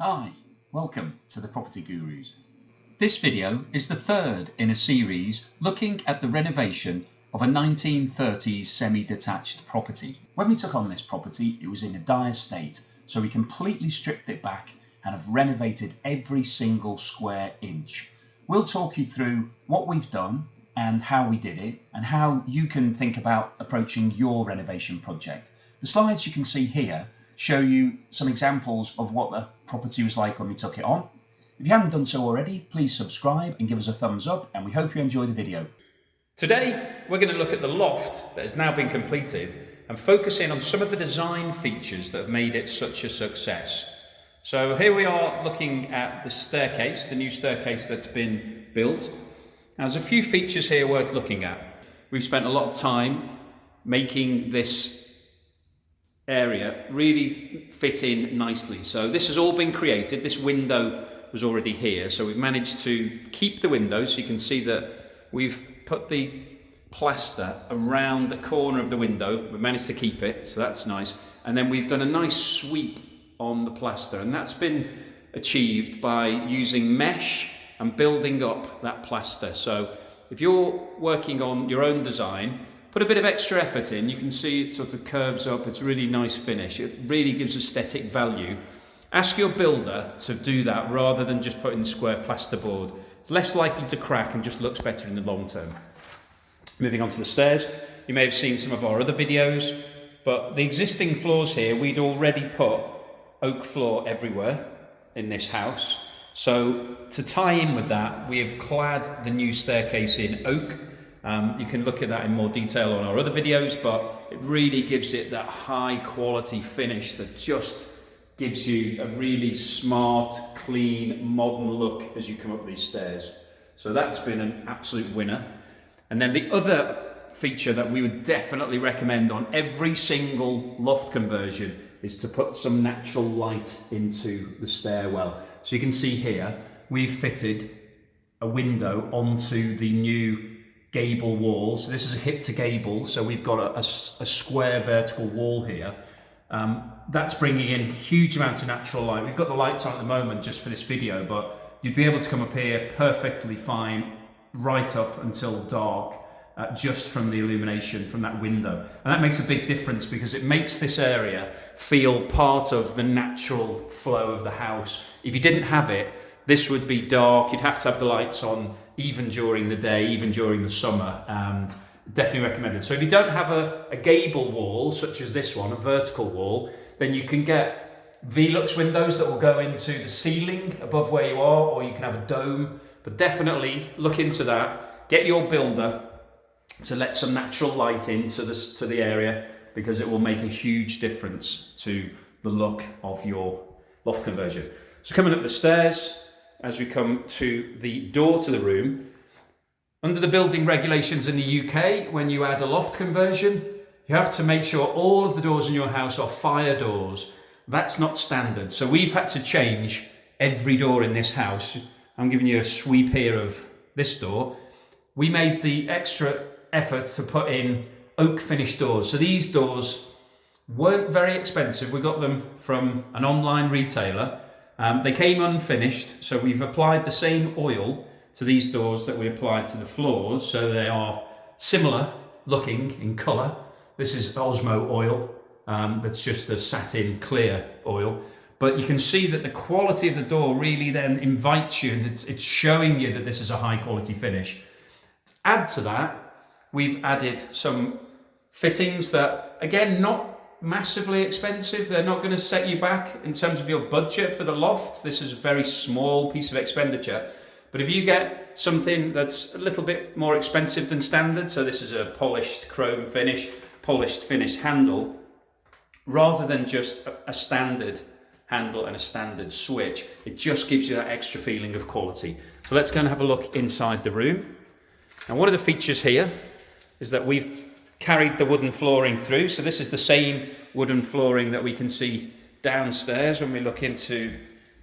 Hi, welcome to the Property Gurus. This video is the third in a series looking at the renovation of a 1930s semi-detached property. When we took on this property, it was in a dire state, so we completely stripped it back and have renovated every single square inch. We'll talk you through what we've done and how we did it, and how you can think about approaching your renovation project. The slides you can see here show you some examples of what the property was like when we took it on. If you haven't done so already, please subscribe and give us a thumbs up, and we hope you enjoy the video. Today, we're going to look at the loft that has now been completed and focus in on some of the design features that have made it such a success. So here we are looking at the staircase, the new staircase that's been built. Now, there's a few features here worth looking at. We've spent a lot of time making this area really fit in nicely. So this has all been created. This window was already here, so we've managed to keep the window, so you can see that we've put the plaster around the corner of the window. We've managed to keep it, so that's nice. And then we've done a nice sweep on the plaster, and that's been achieved by using mesh and building up that plaster. So if you're working on your own design, put a bit of extra effort in. You can see it sort of curves up. It's a really nice finish. It really gives aesthetic value. Ask your builder to do that rather than just putting the square plasterboard. It's less likely to crack and just looks better in the long term. Moving on to the stairs, you may have seen some of our other videos, but the existing floors here, we'd already put oak floor everywhere in this house. So to tie in with that, we have clad the new staircase in oak. You can look at that in more detail on our other videos, but it really gives it that high quality finish that just gives you a really smart, clean, modern look as you come up these stairs. So that's been an absolute winner. And then the other feature that we would definitely recommend on every single loft conversion is to put some natural light into the stairwell. So you can see here, we've fitted a window onto the new gable wall. So this is a hip to gable, so we've got a square vertical wall here. That's bringing in huge amounts of natural light. We've got the lights on at the moment just for this video, but you'd be able to come up here perfectly fine right up until dark, just from the illumination from that window. And that makes a big difference because it makes this area feel part of the natural flow of the house. If you didn't have it, this would be dark. You'd have to have the lights on even during the day, even during the summer, and definitely recommended. So if you don't have a gable wall, such as this one, a vertical wall, then you can get Velux windows that will go into the ceiling above where you are, or you can have a dome. But definitely look into that. Get your builder to let some natural light into the area, because it will make a huge difference to the look of your loft conversion. So coming up the stairs, as we come to the door to the room, under the building regulations in the UK, when you add a loft conversion, you have to make sure all of the doors in your house are fire doors. That's not standard. So we've had to change every door in this house. I'm giving you a sweep here of this door. We made the extra effort to put in oak finished doors. So these doors weren't very expensive. We got them from an online retailer. They came unfinished, so we've applied the same oil to these doors that we applied to the floors, so they are similar looking in colour. This is Osmo oil, that's just a satin clear oil, but you can see that the quality of the door really then invites you, and it's showing you that this is a high quality finish. To add to that, we've added some fittings that, again, not massively expensive. They're not going to set you back in terms of your budget for the loft. This is a very small piece of expenditure. But if you get something that's a little bit more expensive than standard, so this is a polished chrome finish, polished finish handle, rather than just a standard handle and a standard switch, it just gives you that extra feeling of quality. So let's go and have a look inside the room. And one of the features here is that we've carried the wooden flooring through. So this is the same wooden flooring that we can see downstairs when we look into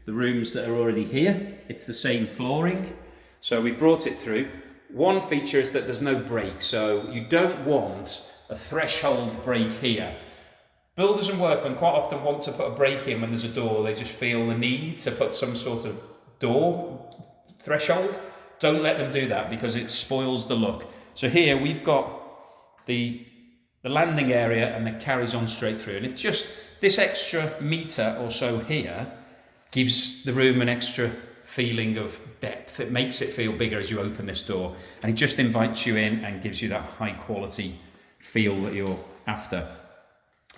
the rooms that are already here. It's the same flooring. So we brought it through. One feature is that there's no break. So you don't want a threshold break here. Builders and workmen quite often want to put a break in when there's a door. They just feel the need to put some sort of door threshold. Don't let them do that because it spoils the look. So here we've got the landing area and it carries on straight through. And it just, this extra metre or so here gives the room an extra feeling of depth. It makes it feel bigger as you open this door. And it just invites you in and gives you that high quality feel that you're after.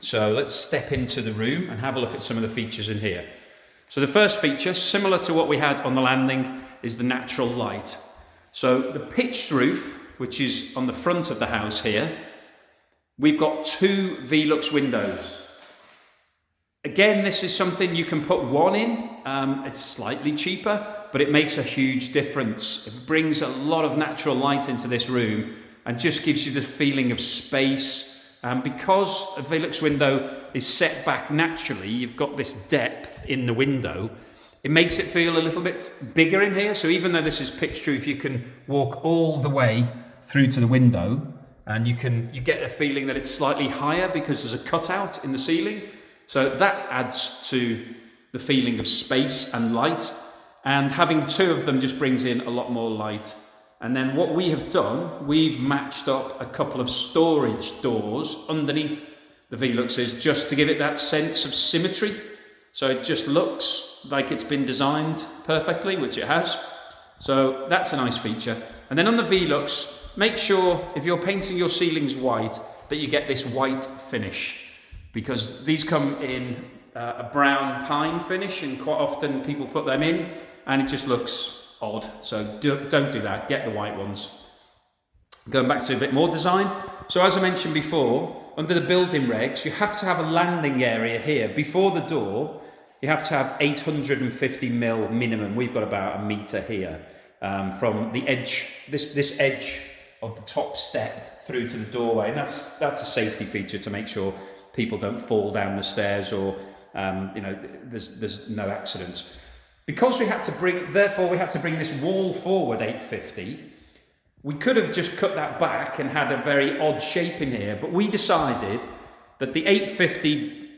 So let's step into the room and have a look at some of the features in here. So the first feature, similar to what we had on the landing, is the natural light. So the pitched roof, which is on the front of the house here, we've got 2 Velux windows. Again, this is something you can put one in. It's slightly cheaper, but it makes a huge difference. It brings a lot of natural light into this room and just gives you the feeling of space. Because a Velux window is set back naturally, you've got this depth in the window. It makes it feel a little bit bigger in here. So even though this is pitched roof, you can walk all the way through to the window, and you get a feeling that it's slightly higher because there's a cutout in the ceiling. So that adds to the feeling of space and light. And having 2 of them just brings in a lot more light. And then what we have done, we've matched up a couple of storage doors underneath the Veluxes just to give it that sense of symmetry. So it just looks like it's been designed perfectly, which it has. So that's a nice feature. And then on the Velux, make sure if you're painting your ceilings white that you get this white finish, because these come in a brown pine finish, and quite often people put them in and it just looks odd. So don't do that, get the white ones. Going back to a bit more design. So as I mentioned before, under the building regs, you have to have a landing area here. Before the door, you have to have 850mm minimum. We've got about a metre here from the edge, this edge of the top step through to the doorway. And that's a safety feature to make sure people don't fall down the stairs or there's no accidents. Because we had to bring this wall forward 850, we could have just cut that back and had a very odd shape in here, but we decided that the 850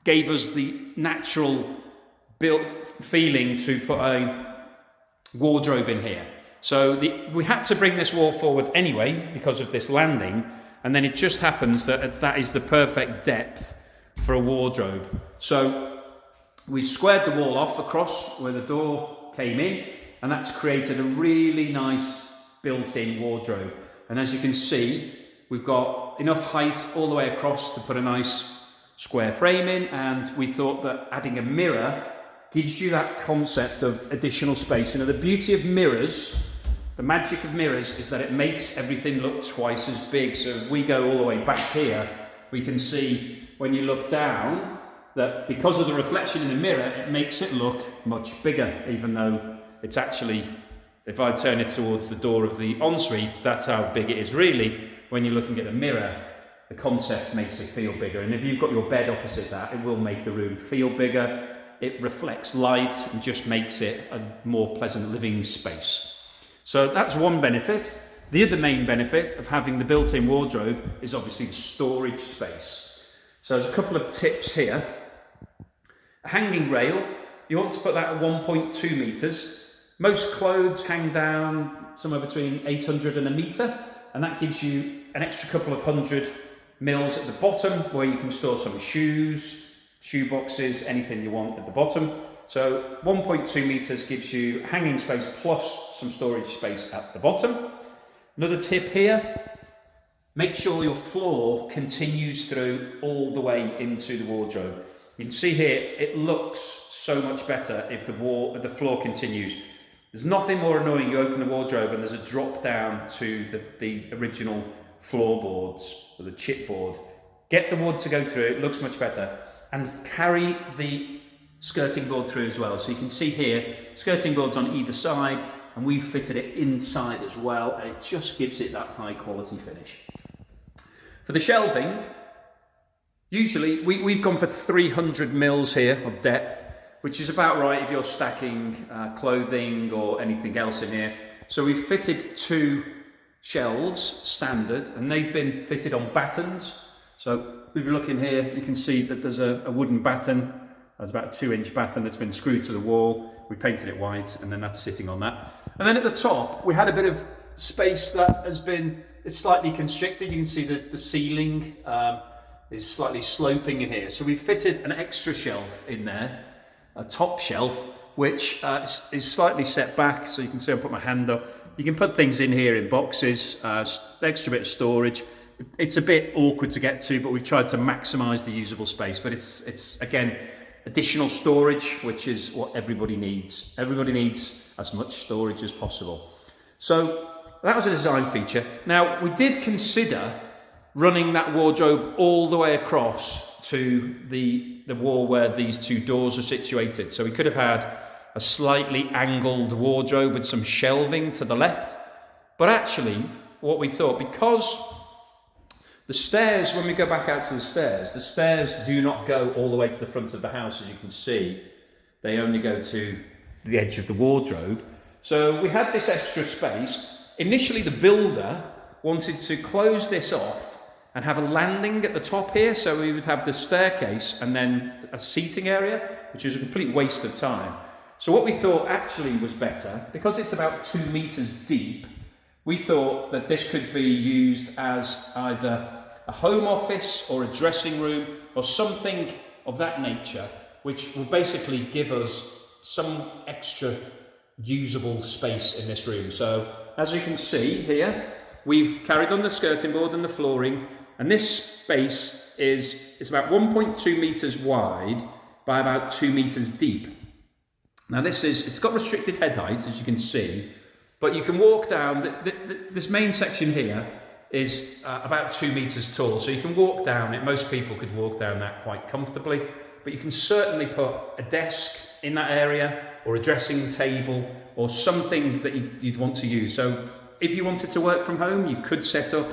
gave us the natural built feeling to put a wardrobe in here. So we had to bring this wall forward anyway because of this landing, and then it just happens that that is the perfect depth for a wardrobe. So we squared the wall off across where the door came in, and that's created a really nice built-in wardrobe. And as you can see, we've got enough height all the way across to put a nice square frame in, and we thought that adding a mirror gives you that concept of additional space. You know, the beauty of mirrors, the magic of mirrors, is that it makes everything look twice as big. So if we go all the way back here, we can see when you look down that because of the reflection in the mirror, it makes it look much bigger, even though it's actually, if I turn it towards the door of the ensuite, that's how big it is. Really, when you're looking at the mirror, the concept makes it feel bigger. And if you've got your bed opposite that, it will make the room feel bigger. It reflects light and just makes it a more pleasant living space. So that's one benefit. The other main benefit of having the built-in wardrobe is obviously the storage space. So there's a couple of tips here. A hanging rail, you want to put that at 1.2 meters. Most clothes hang down somewhere between 800 and a meter, and that gives you an extra couple of 100 mils at the bottom where you can store some shoes, shoe boxes, anything you want at the bottom. So 1.2 meters gives you hanging space plus some storage space at the bottom. Another tip here, make sure your floor continues through all the way into the wardrobe. You can see here, it looks so much better if the floor continues. There's nothing more annoying. You open the wardrobe and there's a drop down to the original floorboards or the chipboard. Get the wood to go through, it looks much better. And carry the skirting board through as well. So you can see here, skirting boards on either side, and we've fitted it inside as well, and it just gives it that high quality finish. For the shelving, usually we've gone for 300 mils here of depth, which is about right if you're stacking clothing or anything else in here. So we've fitted 2 shelves standard, and they've been fitted on battens. So if you look in here, you can see that there's a wooden batten. There's about a 2-inch batten that's been screwed to the wall. We painted it white, and then that's sitting on that. And then at the top, we had a bit of space that has been, it's slightly constricted. You can see that the ceiling is slightly sloping in here. So we fitted an extra shelf in there, a top shelf, which is slightly set back. So you can see I put my hand up. You can put things in here in boxes, extra bit of storage. It's a bit awkward to get to, but we've tried to maximize the usable space. But it's again, additional storage, which is what everybody needs. Everybody needs as much storage as possible. So that was a design feature. Now, we did consider running that wardrobe all the way across to the wall where these two doors are situated. So we could have had a slightly angled wardrobe with some shelving to the left. But actually, what we thought, because the stairs, when we go back out to the stairs do not go all the way to the front of the house, as you can see. They only go to the edge of the wardrobe. So we had this extra space. Initially, the builder wanted to close this off and have a landing at the top here. So we would have the staircase and then a seating area, which is a complete waste of time. So what we thought actually was better, because it's about 2 meters deep, we thought that this could be used as either a home office or a dressing room or something of that nature, which will basically give us some extra usable space in this room. So as you can see here, we've carried on the skirting board and the flooring, and this space is about 1.2 meters wide by about 2 meters deep. Now it's got restricted head height, as you can see, but you can walk down, this main section here is about 2 meters tall, so you can walk down it. Most people could walk down that quite comfortably, but you can certainly put a desk in that area or a dressing table or something that you'd want to use. So if you wanted to work from home, you could set up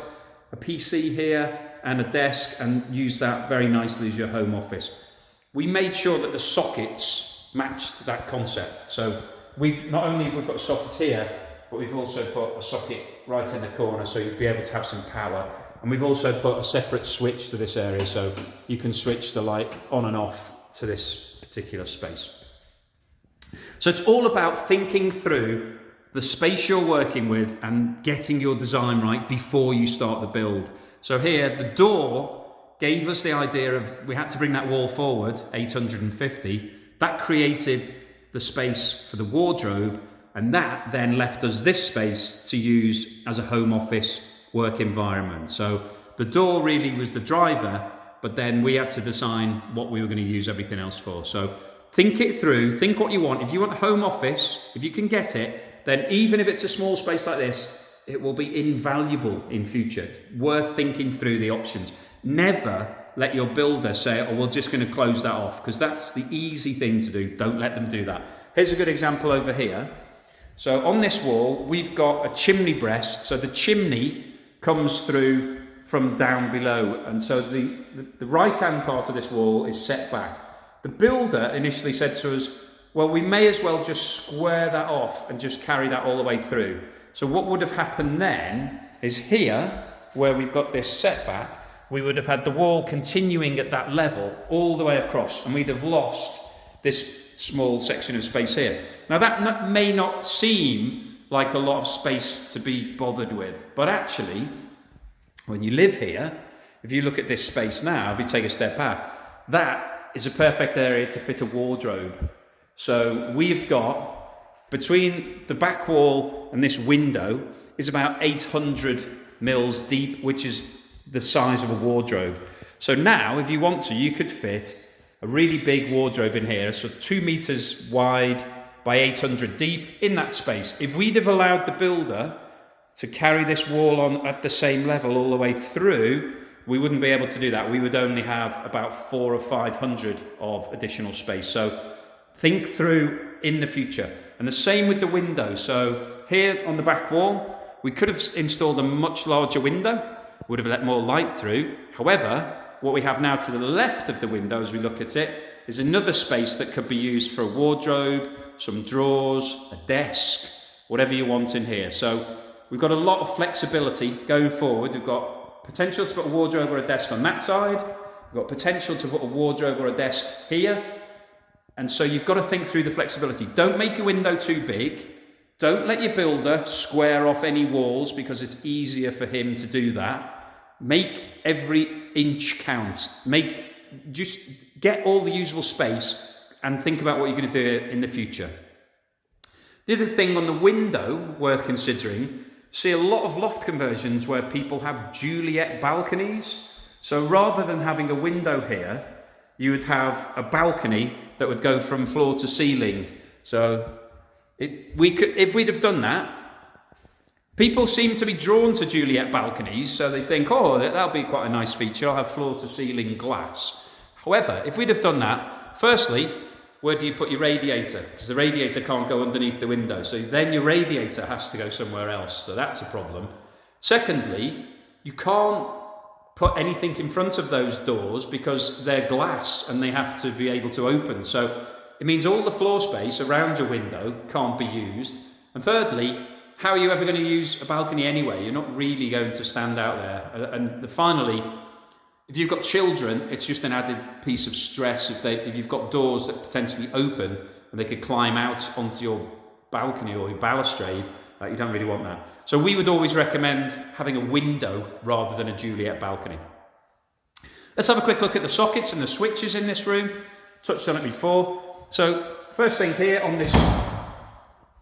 a PC here and a desk and use that very nicely as your home office. We made sure that the sockets matched that concept. So not only have we put a socket here, but we've also put a socket right in the corner, so you'd be able to have some power. And we've also put a separate switch to this area, so you can switch the light on and off to this particular space. So it's all about thinking through the space you're working with and getting your design right before you start the build. So here, the door gave us the idea of, we had to bring that wall forward, 850. That created the space for the wardrobe, and that then left us this space to use as a home office work environment. So the door really was the driver, but then we had to design what we were going to use everything else for. So think it through, think what you want. If you want home office, if you can get it, then even if it's a small space like this, it will be invaluable in future. It's worth thinking through the options. Never let your builder say, oh, we're just going to close that off, because that's the easy thing to do. Don't let them do that. Here's a good example over here. So on this wall, we've got a chimney breast. So the chimney comes through from down below. And so the right-hand part of this wall is set back. The builder initially said to us, well, we may as well just square that off and just carry that all the way through. So what would have happened then is here, where we've got this setback, we would have had the wall continuing at that level all the way across, and we'd have lost this small section of space here. Now that may not seem like a lot of space to be bothered with, but actually, when you live here, if you look at this space now, if you take a step back, that is a perfect area to fit a wardrobe. So we've got, between the back wall and this window, is about 800 mils deep, which is the size of a wardrobe. So now, if you want to, you could fit a really big wardrobe in here, so 2 meters wide by 800 deep in that space. If we'd have allowed the builder to carry this wall on at the same level all the way through, we wouldn't be able to do that. We would only have about 400 or 500 of additional space. So think through in the future. And the same with the window. So here on the back wall, we could have installed a much larger window, would have let more light through. However, what we have now to the left of the window as we look at it is another space that could be used for a wardrobe, some drawers, a desk, whatever you want in here. So we've got a lot of flexibility going forward. We've got potential to put a wardrobe or a desk on that side, You've got potential to put a wardrobe or a desk here. And so you've got to think through the flexibility. Don't make your window too big. Don't let your builder square off any walls because it's easier for him to do that. Make every inch count. Just get all the usable space and think about what you're going to do in the future. The other thing on the window worth considering, see a lot of loft conversions where people have Juliet balconies. So rather than having a window here, you would have a balcony that would go from floor to ceiling. So if we'd have done that, people seem to be drawn to Juliet balconies, so they think, oh, that'll be quite a nice feature, I'll have floor to ceiling glass. However, if we'd have done that, firstly, where do you put your radiator? Because the radiator can't go underneath the window, so then your radiator has to go somewhere else, so that's a problem. Secondly, you can't put anything in front of those doors because they're glass and they have to be able to open. So it means all the floor space around your window can't be used. And thirdly, how are you ever going to use a balcony anyway? You're not really going to stand out there. And finally, if you've got children, it's just an added piece of stress if you've got doors that potentially open and they could climb out onto your balcony or your balustrade. You don't really want that. So we would always recommend having a window rather than a Juliet balcony. Let's have a quick look at the sockets and the switches in this room. Touched on it before. So first thing here on this,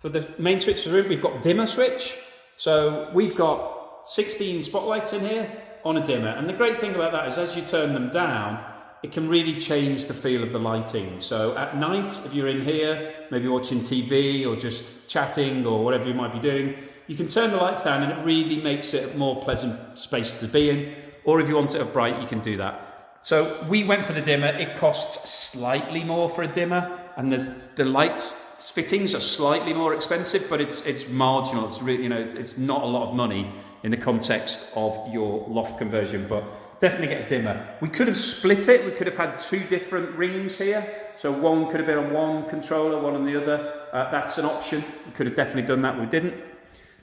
for the main switch for the room, we've got dimmer switch. So we've got 16 spotlights in here on a dimmer. And the great thing about that is as you turn them down, it can really change the feel of the lighting. So at night, if you're in here, maybe watching TV or just chatting or whatever you might be doing, you can turn the lights down and it really makes it a more pleasant space to be in. Or if you want it up bright, you can do that. So we went for the dimmer. It costs slightly more for a dimmer, and the lights fittings are slightly more expensive, but it's marginal. It's really, it's not a lot of money in the context of your loft conversion, but definitely get a dimmer. We could have split it. We could have had two different rings here. So one could have been on one controller, one on the other. That's an option. We could have definitely done that. We didn't.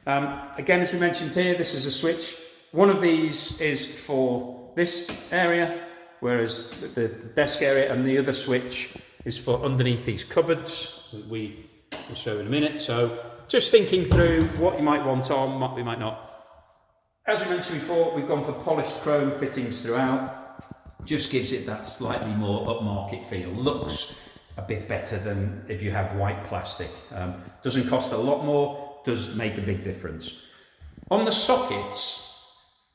Again, as we mentioned here, this is a switch. One of these is for this area, whereas the desk area, and the other switch is for underneath these cupboards that we will show in a minute. So just thinking through what you might want on, what we might not. As we mentioned before, we've gone for polished chrome fittings throughout. Just gives it that slightly more upmarket feel. Looks a bit better than if you have white plastic. Doesn't cost a lot more, does make a big difference. On the sockets,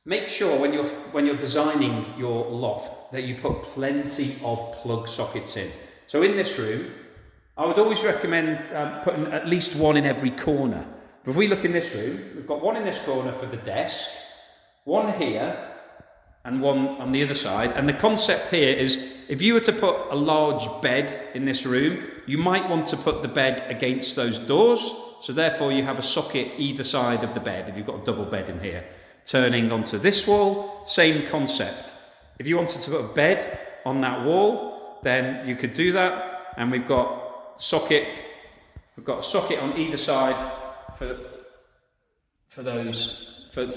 make sure when you're designing your loft that you put plenty of plug sockets in. So in this room, I would always recommend putting at least one in every corner. But if we look in this room, we've got one in this corner for the desk, one here, and one on the other side. And the concept here is, if you were to put a large bed in this room, you might want to put the bed against those doors. So therefore you have a socket either side of the bed, if you've got a double bed in here. Turning onto this wall, same concept. If you wanted to put a bed on that wall, then you could do that. And we've got a socket on either side for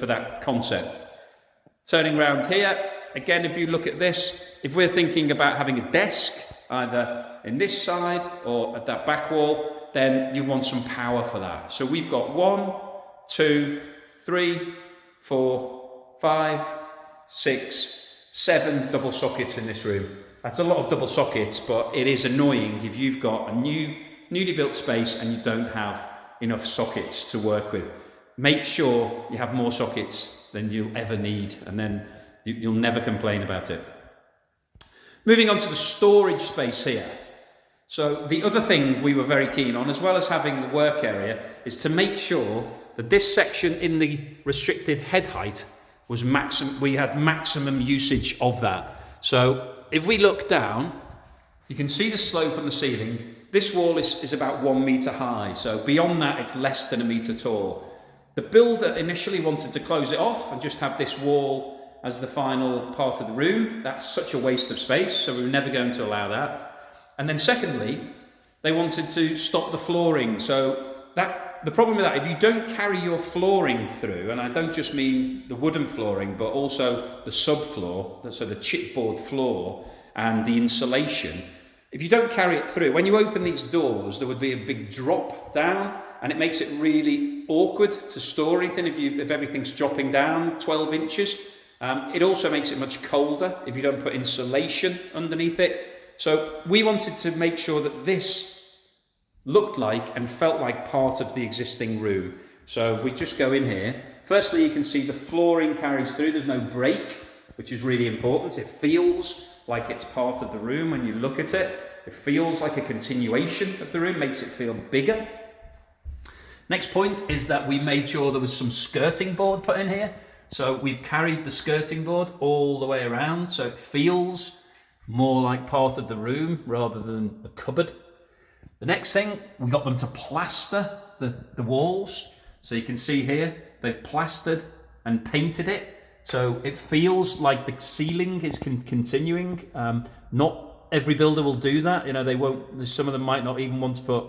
that concept. Turning around here, again, if you look at this, if we're thinking about having a desk either in this side or at that back wall, then you want some power for that. So we've got 1, 2, 3, 4, 5, 6, 7 double sockets in this room. That's a lot of double sockets, but it is annoying if you've got a newly built space and you don't have enough sockets to work with. Make sure you have more sockets than you'll ever need, and then you'll never complain about it. Moving on to the storage space here. So the other thing we were very keen on, as well as having the work area, is to make sure that this section in the restricted head height was maximum. We had maximum usage of that. So if we look down, you can see the slope on the ceiling. This wall is about 1 meter high. So beyond that, it's less than 1 meter tall. The builder initially wanted to close it off and just have this wall as the final part of the room. That's such a waste of space, so we were never going to allow that. And then secondly, they wanted to stop the flooring. So that the problem with that, if you don't carry your flooring through, and I don't just mean the wooden flooring, but also the subfloor, so the chipboard floor and the insulation, if you don't carry it through, when you open these doors, there would be a big drop down, and it makes it really awkward to store anything if everything's dropping down 12 inches. It also makes it much colder if you don't put insulation underneath it. So we wanted to make sure that this looked like and felt like part of the existing room. So if we just go in here, firstly you can see the flooring carries through, there's no break, which is really important. It feels like it's part of the room when you look at it. It feels like a continuation of the room, makes it feel bigger. Next point is that we made sure there was some skirting board put in here. So we've carried the skirting board all the way around, so it feels more like part of the room rather than a cupboard. The next thing, we got them to plaster the walls. So you can see here, they've plastered and painted it. So it feels like the ceiling is continuing. Not every builder will do that. You know, they won't, some of them might not even want to put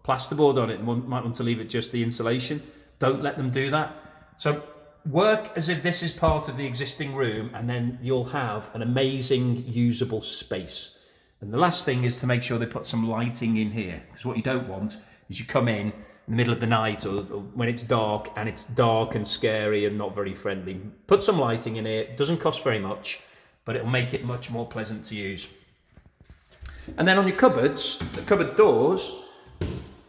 plasterboard on it and might want to leave it just the insulation. Don't let them do that. So work as if this is part of the existing room, and then you'll have an amazing usable space. And the last thing is to make sure they put some lighting in here, because what you don't want is you come in the middle of the night or when it's dark and scary and not very friendly. Put some lighting in here. It doesn't cost very much, but it'll make it much more pleasant to use. And then on your cupboards, the cupboard doors,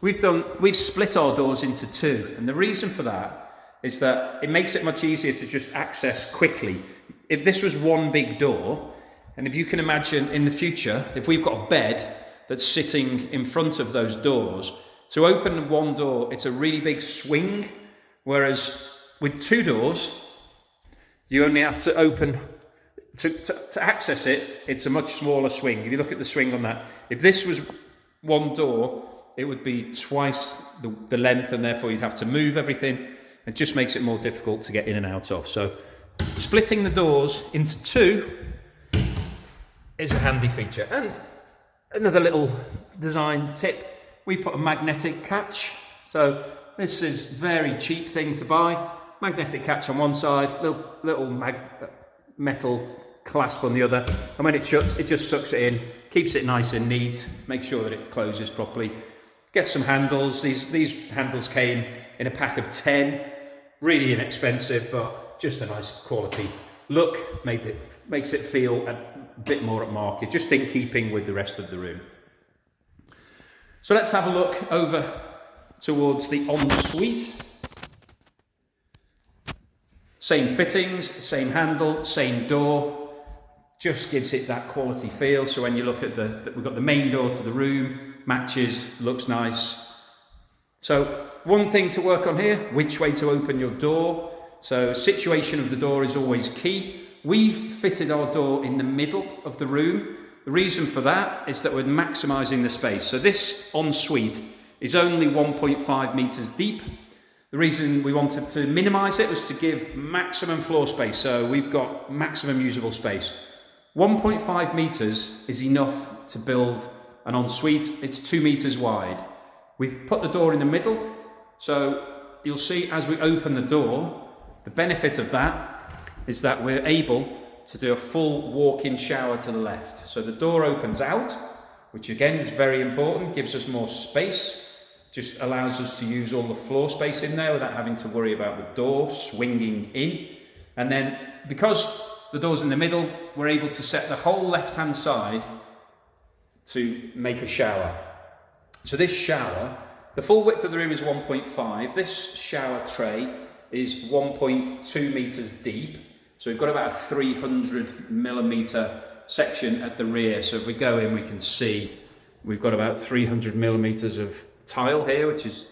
we've split our doors into two, and the reason for that is that it makes it much easier to just access quickly. If this was one big door, and if you can imagine in the future, if we've got a bed that's sitting in front of those doors, to open one door, it's a really big swing, whereas with two doors, you only have to open, to access it, it's a much smaller swing. If you look at the swing on that, if this was one door, it would be twice the length, and therefore you'd have to move everything. It just makes it more difficult to get in and out of. So splitting the doors into two is a handy feature. And another little design tip, we put a magnetic catch. So this is a very cheap thing to buy. Magnetic catch on one side, little metal clasp on the other, and when it shuts, it just sucks it in, keeps it nice and neat, make sure that it closes properly. Get some handles. These handles came in a pack of 10, really inexpensive, but just a nice quality look. Makes it feel a bit more at market, just in keeping with the rest of the room. So let's have a look over towards the ensuite. Same fittings, same handle, same door, just gives it that quality feel. So when you look at we've got the main door to the room, matches, looks nice. So one thing to work on here, which way to open your door. So situation of the door is always key. We've fitted our door in the middle of the room. The reason for that is that we're maximising the space. So this ensuite is only 1.5 metres deep. The reason we wanted to minimise it was to give maximum floor space. So we've got maximum usable space. 1.5 metres is enough to build an ensuite. It's 2 metres wide. We've put the door in the middle. So you'll see as we open the door, the benefit of that is that we're able to do a full walk-in shower to the left. So the door opens out, which again is very important, gives us more space, just allows us to use all the floor space in there without having to worry about the door swinging in. And then because the door's in the middle, we're able to set the whole left-hand side to make a shower. So this shower, the full width of the room is 1.5. This shower tray is 1.2 metres deep. So we've got about a 300 millimetre section at the rear. So if we go in, we can see we've got about 300 millimetres of tile here, which is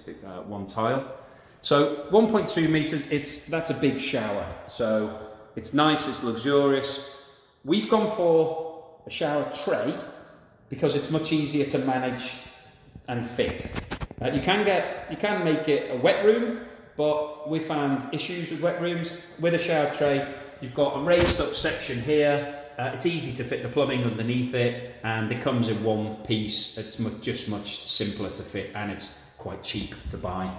one tile. So 1.2 metres, that's a big shower. So it's nice, it's luxurious. We've gone for a shower tray because it's much easier to manage and fit. You can make it a wet room, but we found issues with wet rooms. With a shower tray, you've got a raised up section here. It's easy to fit the plumbing underneath it, and it comes in one piece. It's just much simpler to fit, and it's quite cheap to buy.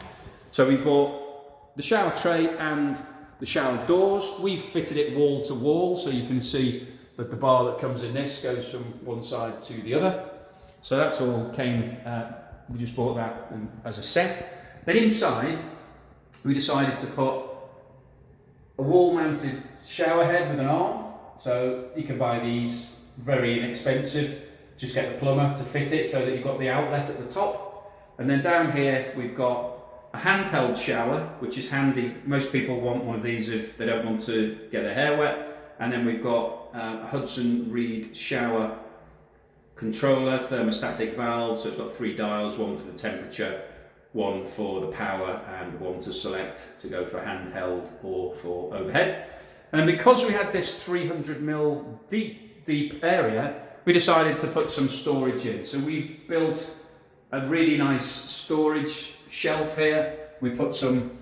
So we bought the shower tray and the shower doors. We've fitted it wall to wall, so you can see that the bar that comes in this goes from one side to the other. So that's all came, we just bought that as a set. Then inside, we decided to put a wall-mounted shower head with an arm. So you can buy these very inexpensive. Just get the plumber to fit it so that you've got the outlet at the top. And then down here, we've got a handheld shower, which is handy. Most people want one of these if they don't want to get their hair wet. And then we've got a Hudson Reed shower controller, thermostatic valve. So it's got 3 dials, one for the temperature, one for the power, and one to select to go for handheld or for overhead. And because we had this 300mm deep area, we decided to put some storage in. So we built a really nice storage shelf here. We put some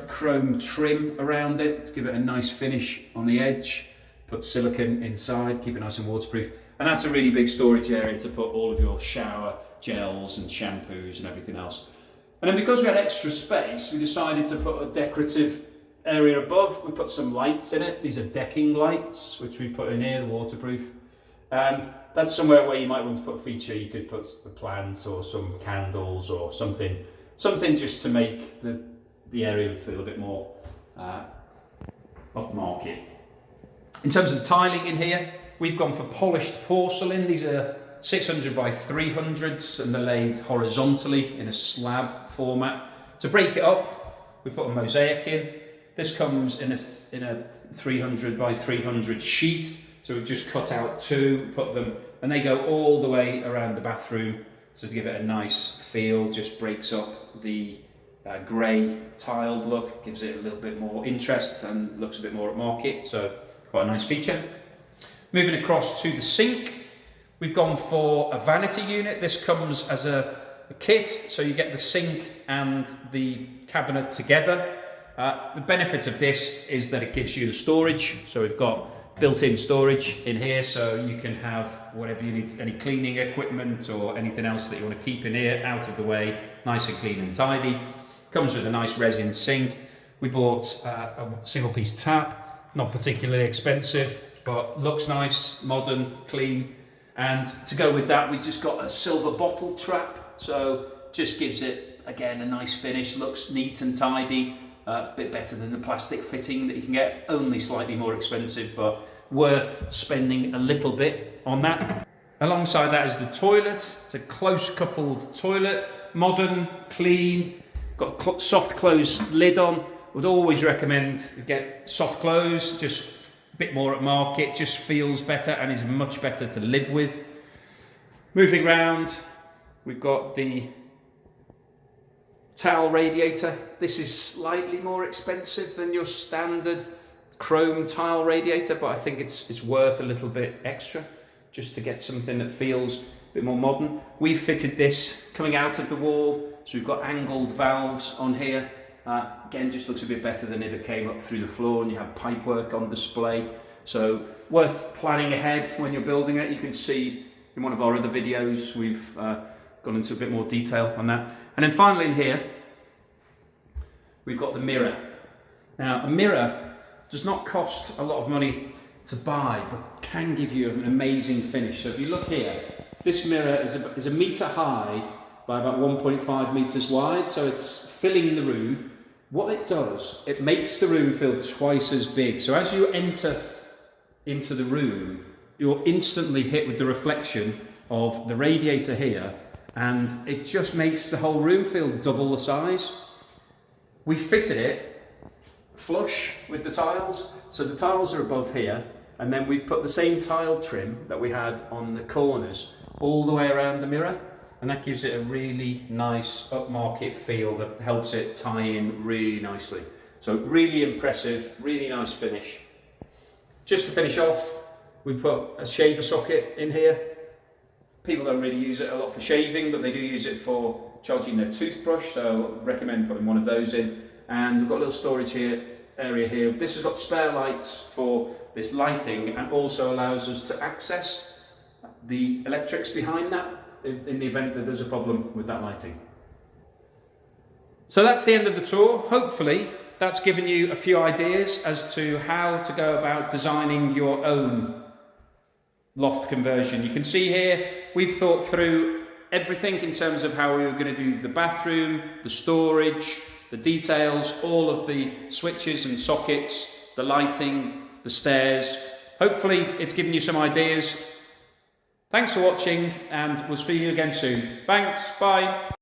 chrome trim around it to give it a nice finish on the edge. Put silicone inside, keep it nice and waterproof. And that's a really big storage area to put all of your shower gels and shampoos and everything else. And then because we had extra space, we decided to put a decorative area above. We put some lights in it. These are decking lights, which we put in here, waterproof. And that's somewhere where you might want to put a feature. You could put the plant or some candles or something just to make the area feel a bit more upmarket. In terms of tiling in here, we've gone for polished porcelain. These are 600 by 300s and they're laid horizontally in a slab format. To break it up, we put a mosaic in. This comes in a 300 by 300 sheet. So we've just cut out 2, put them, and they go all the way around the bathroom. So to give it a nice feel, just breaks up the grey tiled look, gives it a little bit more interest and looks a bit more upmarket. So quite a nice feature. Moving across to the sink, we've gone for a vanity unit. This comes as a kit, so you get the sink and the cabinet together. The benefit of this is that it gives you the storage. So we've got built-in storage in here, so you can have whatever you need, any cleaning equipment or anything else that you want to keep in here out of the way, nice and clean and tidy. Comes with a nice resin sink. We bought a single piece tap, not particularly expensive, but looks nice, modern, clean. And to go with that, we just got a silver bottle trap, so just gives it, again, a nice finish, looks neat and tidy. A bit better than the plastic fitting that you can get, only slightly more expensive, but worth spending a little bit on that. Alongside that is the toilet. It's a close coupled toilet, modern, clean, got a soft close lid on. Would always recommend get soft close, just a bit more at market, just feels better and is much better to live with. Moving round, we've got the towel radiator. This is slightly more expensive than your standard chrome tile radiator, but I think it's worth a little bit extra just to get something that feels a bit more modern. We've fitted this coming out of the wall, so we've got angled valves on here. Again, just looks a bit better than if it came up through the floor and you have pipework on display. So worth planning ahead when you're building it. You can see in one of our other videos we've gone into a bit more detail on that. And then finally in here, we've got the mirror. Now, a mirror does not cost a lot of money to buy, but can give you an amazing finish. So if you look here, this mirror is a metre high by about 1.5 metres wide, so it's filling the room. What it does, it makes the room feel twice as big. So as you enter into the room, you're instantly hit with the reflection of the radiator here, and it just makes the whole room feel double the size. We fitted it flush with the tiles, so the tiles are above here, and then we've put the same tile trim that we had on the corners all the way around the mirror, and that gives it a really nice upmarket feel that helps it tie in really nicely. So really impressive, really nice finish. Just to finish off, we put a shaver socket in here. People don't really use it a lot for shaving, but they do use it for charging their toothbrush, so I recommend putting one of those in. And we've got a little storage area here. This has got spare lights for this lighting and also allows us to access the electrics behind that in the event that there's a problem with that lighting. So that's the end of the tour. Hopefully that's given you a few ideas as to how to go about designing your own loft conversion. You can see here we've thought through everything in terms of how we were going to do the bathroom, the storage, the details, all of the switches and sockets, the lighting, the stairs. Hopefully it's given you some ideas. Thanks for watching, and we'll see you again soon. Thanks, bye.